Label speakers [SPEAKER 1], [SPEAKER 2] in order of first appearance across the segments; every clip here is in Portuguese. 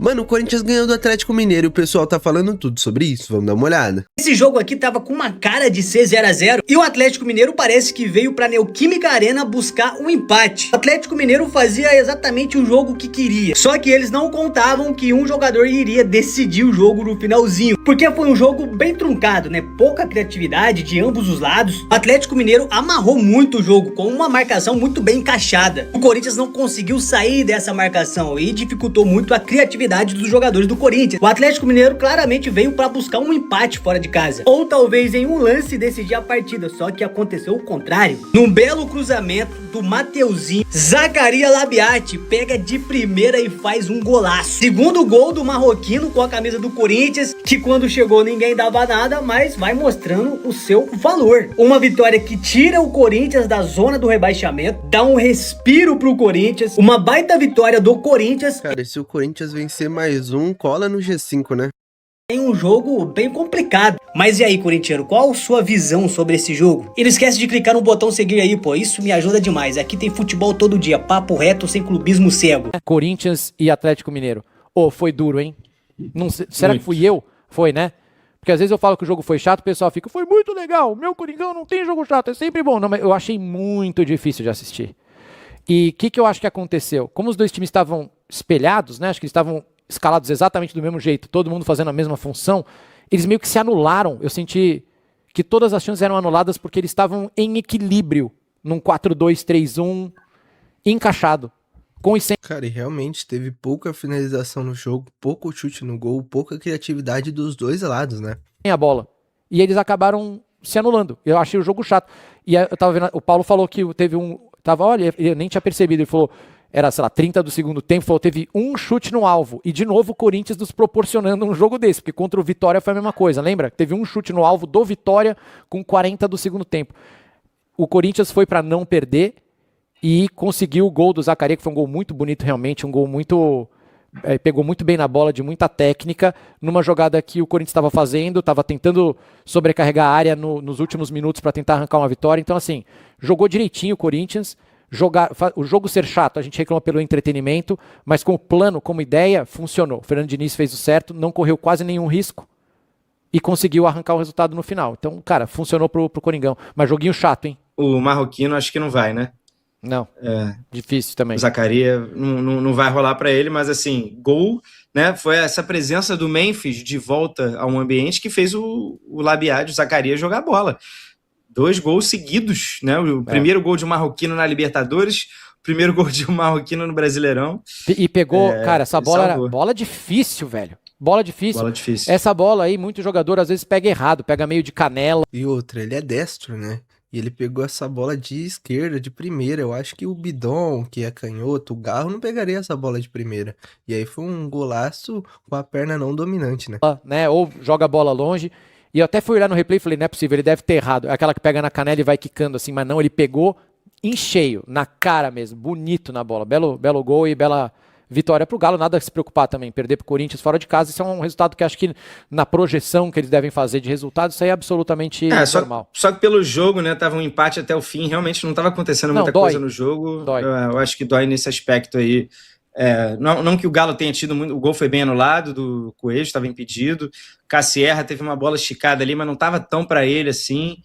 [SPEAKER 1] Mano, o Corinthians ganhou do Atlético Mineiro e o pessoal tá falando tudo sobre isso, vamos dar uma olhada.
[SPEAKER 2] Esse jogo aqui tava com uma cara de ser 0 a 0 e o Atlético Mineiro parece que veio pra Neoquímica Arena buscar um empate. O Atlético Mineiro fazia exatamente o jogo que queria, só que eles não contavam que um jogador iria decidir o jogo no finalzinho, porque foi um jogo bem truncado, né? Pouca criatividade de ambos os lados. O Atlético Mineiro amarrou muito o jogo com uma marcação muito bem encaixada. O Corinthians não conseguiu sair dessa marcação e dificultou muito a criatividade dos jogadores do Corinthians. O Atlético Mineiro claramente veio para buscar um empate fora de casa, ou talvez em um lance decidir a partida, só que aconteceu o contrário. Num belo cruzamento do Mateuzinho, Zacarias Labiati pega de primeira e faz um golaço. Segundo gol do marroquino com a camisa do Corinthians, que quando chegou ninguém dava nada, mas vai mostrando o seu valor. Uma vitória que tira o Corinthians da zona do rebaixamento, dá um respiro pro Corinthians, uma baita vitória do Corinthians.
[SPEAKER 1] Cara, e se o Corinthians vencer mais um, cola no G5, né?
[SPEAKER 2] Tem um jogo bem complicado. Mas e aí, corintiano, qual a sua visão sobre esse jogo? E não esquece de clicar no botão seguir aí, pô, isso me ajuda demais. Aqui tem futebol todo dia, papo reto, sem clubismo cego.
[SPEAKER 3] Corinthians e Atlético Mineiro. Ô, foi duro, hein? Não sei, será que fui eu? Foi, né? Porque às vezes eu falo que o jogo foi chato, o pessoal fica, foi muito legal, meu Coringão não tem jogo chato, é sempre bom. Não, mas eu achei muito difícil de assistir. E o que eu acho que aconteceu? Como os dois times estavam espelhados, né? Acho que eles estavam escalados exatamente do mesmo jeito, todo mundo fazendo a mesma função, eles meio que se anularam. Eu senti que todas as chances eram anuladas porque eles estavam em equilíbrio num 4-2-3-1 encaixado. Com e sem
[SPEAKER 1] Cara, e realmente teve pouca finalização no jogo, pouco chute no gol, pouca criatividade dos dois lados, né?
[SPEAKER 3] a bola. E eles acabaram se anulando. Eu achei o jogo chato. E eu tava vendo, o Paulo falou que teve um... olha, eu nem tinha percebido, ele falou... Era, sei lá, 30 do segundo tempo, falou, teve um chute no alvo. E, de novo, o Corinthians nos proporcionando um jogo desse, porque contra o Vitória foi a mesma coisa, lembra? Teve um chute no alvo do Vitória com 40 do segundo tempo. O Corinthians foi para não perder e conseguiu o gol do Zacarias, que foi um gol muito bonito, realmente, um gol muito... pegou muito bem na bola, de muita técnica, numa jogada que o Corinthians estava fazendo, estava tentando sobrecarregar a área nos últimos minutos para tentar arrancar uma vitória. Então, assim, jogou direitinho o Corinthians. O jogo ser chato, a gente reclama pelo entretenimento, mas como plano, como ideia, funcionou. O Fernando Diniz fez o certo, não correu quase nenhum risco e conseguiu arrancar o resultado no final. Então, cara, funcionou pro Coringão. Mas joguinho chato, hein?
[SPEAKER 4] O marroquino acho que não vai, né?
[SPEAKER 3] Não, difícil também.
[SPEAKER 4] O Zacarias não vai rolar para ele, mas assim, gol, né? Foi essa presença do Memphis de volta a um ambiente que fez o Labiati, o Zacarias, jogar bola. 2 gols seguidos, né? O primeiro gol de um marroquino na Libertadores, o primeiro gol de um marroquino no Brasileirão.
[SPEAKER 3] E pegou, cara, essa bola era bola difícil, velho. Bola difícil.
[SPEAKER 4] Bola difícil.
[SPEAKER 3] Essa bola aí, muito jogador às vezes pega errado, pega meio de canela.
[SPEAKER 1] E outra, ele é destro, né? E ele pegou essa bola de esquerda, de primeira. Eu acho que o Bidon, que é canhoto, o Garro, não pegaria essa bola de primeira. E aí foi um golaço com a perna não dominante, né?
[SPEAKER 3] Né? Ou joga a bola longe. E eu até fui olhar no replay e falei, não é possível, ele deve ter errado. É aquela que pega na canela e vai quicando assim, mas não, ele pegou em cheio, na cara mesmo, bonito na bola. Belo gol e bela vitória pro Galo, nada a se preocupar também. Perder pro Corinthians fora de casa, isso é um resultado que acho que na projeção que eles devem fazer de resultado, isso aí é absolutamente normal.
[SPEAKER 4] Só que pelo jogo, né, tava um empate até o fim, realmente não tava acontecendo muita coisa no jogo. Eu acho que dói nesse aspecto aí. Não que o Galo tenha tido muito, o gol foi bem anulado do Coelho, estava impedido. Cassierra teve uma bola esticada ali, mas não estava tão para ele assim.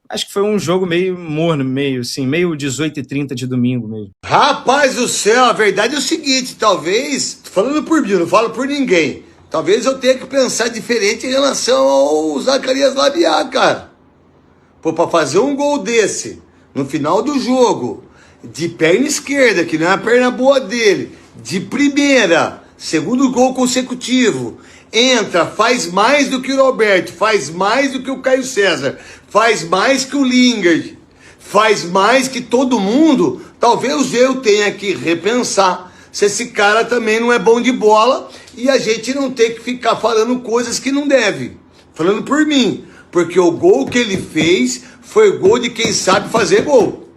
[SPEAKER 4] Acho que foi um jogo meio morno, meio 18h30 de domingo mesmo.
[SPEAKER 5] Rapaz do céu, a verdade é o seguinte, talvez, falando por mim, não falo por ninguém, talvez eu tenha que pensar diferente em relação ao Zacarias Labiati, cara. Pô, pra fazer um gol desse, no final do jogo, de perna esquerda, que não é a perna boa dele, de primeira, segundo gol consecutivo, entra, faz mais do que o Roberto, faz mais do que o Caio César, faz mais que o Lingard, faz mais que todo mundo, talvez eu tenha que repensar se esse cara também não é bom de bola e a gente não tem que ficar falando coisas que não deve. Falando por mim, porque o gol que ele fez foi o gol de quem sabe fazer gol.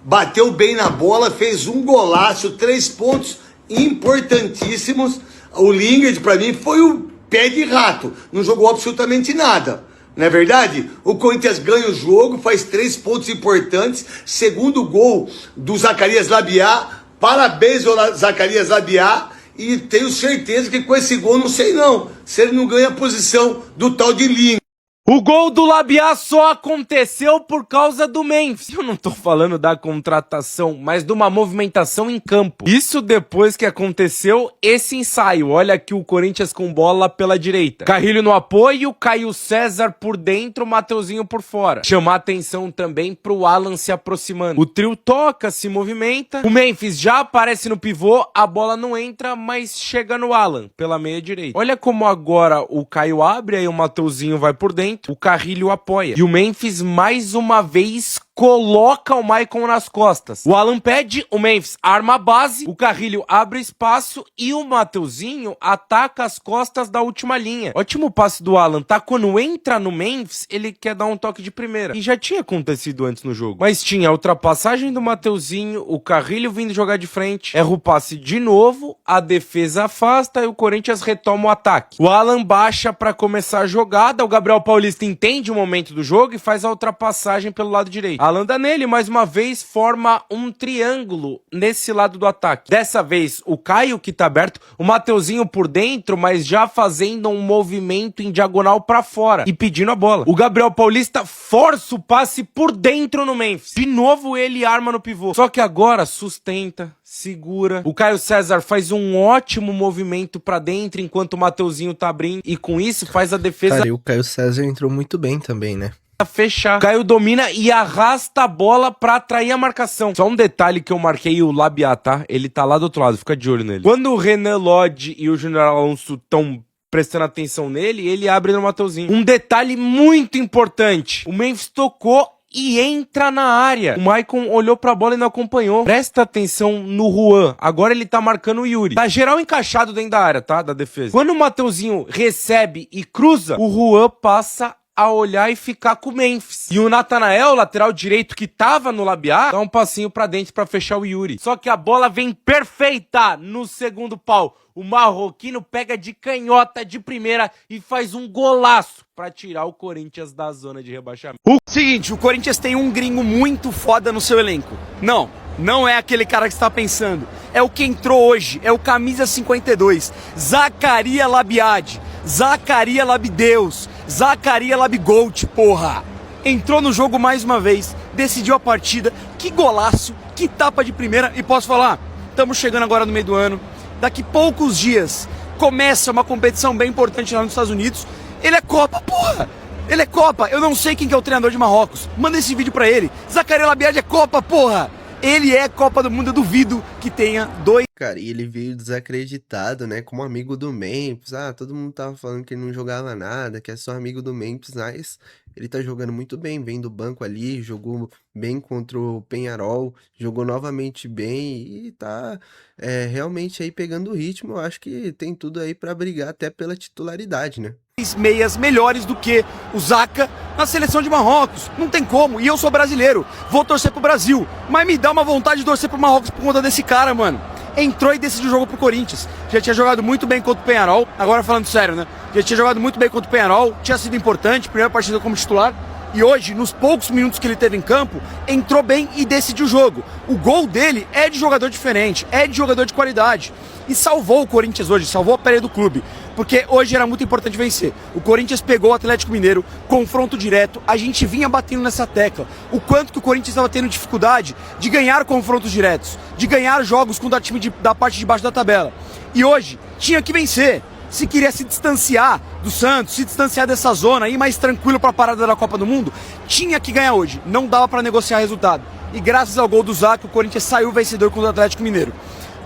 [SPEAKER 5] Bateu bem na bola, fez um golaço, 3 pontos importantíssimos. O Lingard, para mim, foi o pé de rato. Não jogou absolutamente nada. Não é verdade? O Corinthians ganha o jogo, faz 3 pontos importantes. Segundo gol do Zacarias Labiati. Parabéns ao Zacarias Labiati. E tenho certeza que com esse gol, não sei não, se ele não ganha a posição do tal de Lincoln.
[SPEAKER 6] O gol do Labiat só aconteceu por causa do Memphis. Eu não tô falando da contratação, mas de uma movimentação em campo. Isso depois que aconteceu esse ensaio. Olha aqui o Corinthians com bola pela direita. Carrilho no apoio, Caio César por dentro, Mateuzinho por fora. Chamar atenção também pro Alan se aproximando. O trio toca, se movimenta. O Memphis já aparece no pivô, a bola não entra, mas chega no Alan, pela meia direita. Olha como agora o Caio abre, aí o Mateuzinho vai por dentro. O Carrilho apoia. E o Memphis, mais uma vez, coloca o Maicon nas costas. O Alan pede, o Memphis arma a base, o Carrilho abre espaço e o Mateuzinho ataca as costas da última linha. Ótimo passe do Alan, tá? Quando entra no Memphis, ele quer dar um toque de primeira. E já tinha acontecido antes no jogo. Mas tinha a ultrapassagem do Mateuzinho, o Carrilho vindo jogar de frente, erra o passe de novo, a defesa afasta e o Corinthians retoma o ataque. O Alan baixa pra começar a jogada, o Gabriel Paulista entende o momento do jogo e faz a ultrapassagem pelo lado direito. Alan dá nele, mais uma vez, forma um triângulo nesse lado do ataque. Dessa vez, o Caio que tá aberto, o Mateuzinho por dentro, mas já fazendo um movimento em diagonal pra fora e pedindo a bola. O Gabriel Paulista força o passe por dentro no Memphis. De novo ele arma no pivô. Só que agora sustenta, segura. O Caio César faz um ótimo movimento pra dentro enquanto o Mateuzinho tá abrindo e com isso faz a defesa...
[SPEAKER 1] Cara, e o Caio César entrou muito bem também, né?
[SPEAKER 6] Fechar. Caio domina e arrasta a bola pra atrair a marcação. Só um detalhe que eu marquei o Labiat, tá? Ele tá lá do outro lado, fica de olho nele. Quando o Renan Lodge e o Júnior Alonso estão prestando atenção nele, ele abre no Mateuzinho. Um detalhe muito importante. O Memphis tocou e entra na área. O Maicon olhou pra bola e não acompanhou. Presta atenção no Juan. Agora ele tá marcando o Yuri. Tá geral encaixado dentro da área, tá? Da defesa. Quando o Mateuzinho recebe e cruza, o Juan passa a olhar e ficar com o Memphis. E o Natanael, lateral direito que tava no Labiat, dá um passinho pra dentro pra fechar o Yuri. Só que a bola vem perfeita no segundo pau. O marroquino pega de canhota de primeira e faz um golaço pra tirar o Corinthians da zona de rebaixamento.
[SPEAKER 7] Seguinte, o Corinthians tem um gringo muito foda no seu elenco. Não é aquele cara que você tá pensando. É o que entrou hoje, é o camisa 52, Zacarias Labiad, Zacarias Labideus, Zacarias Labigolt, porra. Entrou no jogo mais uma vez, decidiu a partida, que golaço, que tapa de primeira. E posso falar, estamos chegando agora no meio do ano, daqui poucos dias começa uma competição bem importante lá nos Estados Unidos. Ele é Copa, porra. Ele é Copa, eu não sei quem que é o treinador de Marrocos. Manda esse vídeo pra ele. Zacarias Labiad é Copa, porra. Ele é Copa do Mundo, eu duvido que tenha dois.
[SPEAKER 1] Cara, e ele veio desacreditado, né, como amigo do Memphis. Todo mundo tava falando que ele não jogava nada, que é só amigo do Memphis, mas ele tá jogando muito bem, vem do banco ali, jogou bem contra o Peñarol, jogou novamente bem e tá realmente aí pegando o ritmo. Eu acho que tem tudo aí pra brigar até pela titularidade, né?
[SPEAKER 7] Meias melhores do que o Zaca na seleção de Marrocos. Não tem como. E eu sou brasileiro. Vou torcer pro Brasil. Mas me dá uma vontade de torcer pro Marrocos por conta desse cara, mano. Entrou e decidiu o jogo pro Corinthians. Já tinha jogado muito bem contra o Peñarol. Agora falando sério, né? Já tinha jogado muito bem contra o Peñarol. Tinha sido importante. Primeira partida como titular. E hoje, nos poucos minutos que ele teve em campo, entrou bem e decidiu o jogo. O gol dele é de jogador diferente, é de jogador de qualidade. E salvou o Corinthians hoje, salvou a pele do clube. Porque hoje era muito importante vencer. O Corinthians pegou o Atlético Mineiro, confronto direto. A gente vinha batendo nessa tecla. O quanto que o Corinthians estava tendo dificuldade de ganhar confrontos diretos, de ganhar jogos contra time da parte de baixo da tabela. E hoje, tinha que vencer. Se queria se distanciar do Santos, se distanciar dessa zona, ir mais tranquilo para a parada da Copa do Mundo, tinha que ganhar hoje. Não dava para negociar resultado. E graças ao gol do Zac, o Corinthians saiu vencedor contra o Atlético Mineiro.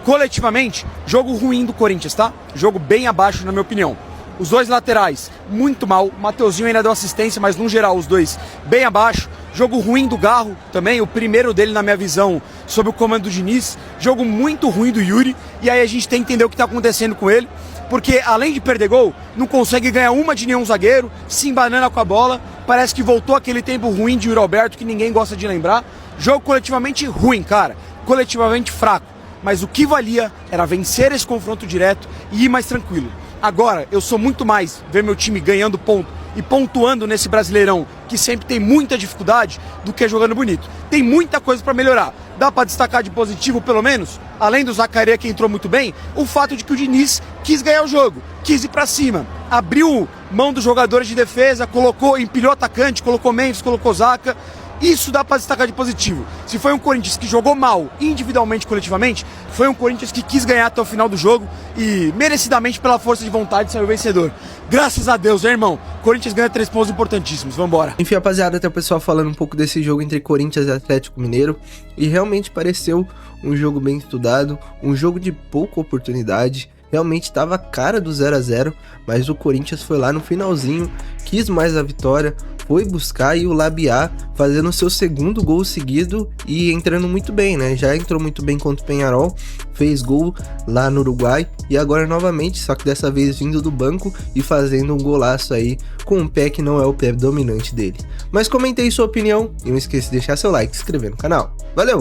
[SPEAKER 7] Coletivamente, jogo ruim do Corinthians, tá? Jogo bem abaixo, na minha opinião. Os dois laterais, muito mal. Mateuzinho ainda deu assistência, mas no geral, os dois bem abaixo. Jogo ruim do Garro também, o primeiro dele, na minha visão, sob o comando do Diniz. Jogo muito ruim do Yuri. E aí a gente tem que entender o que está acontecendo com ele. Porque além de perder gol, não consegue ganhar uma de nenhum zagueiro, se embanana com a bola. Parece que voltou aquele tempo ruim de Yuri Alberto, que ninguém gosta de lembrar. Jogo coletivamente ruim, cara. Coletivamente fraco. Mas o que valia era vencer esse confronto direto e ir mais tranquilo. Agora, eu sou muito mais ver meu time ganhando ponto e pontuando nesse Brasileirão, que sempre tem muita dificuldade, do que jogando bonito. Tem muita coisa para melhorar. Dá para destacar de positivo, pelo menos, além do Zaccaria, que entrou muito bem, o fato de que o Diniz quis ganhar o jogo, quis ir para cima, abriu mão dos jogadores de defesa, empilhou atacante, colocou Memphis, colocou Zaca. Isso dá para destacar de positivo. Se foi um Corinthians que jogou mal individualmente, coletivamente, foi um Corinthians que quis ganhar até o final do jogo e merecidamente, pela força de vontade, saiu vencedor. Graças a Deus, né, irmão? Corinthians ganha 3 pontos importantíssimos. Vambora.
[SPEAKER 1] Enfim, rapaziada, até o pessoal falando um pouco desse jogo entre Corinthians e Atlético Mineiro, e realmente pareceu um jogo bem estudado, um jogo de pouca oportunidade. Realmente estava a cara do 0 a 0, mas o Corinthians foi lá no finalzinho, quis mais a vitória, foi buscar, e o Labiá fazendo seu segundo gol seguido e entrando muito bem, né? Já entrou muito bem contra o Peñarol, fez gol lá no Uruguai e agora novamente, só que dessa vez vindo do banco e fazendo um golaço aí com um pé que não é o pé dominante dele. Mas comente aí sua opinião e não esqueça de deixar seu like e se inscrever no canal. Valeu!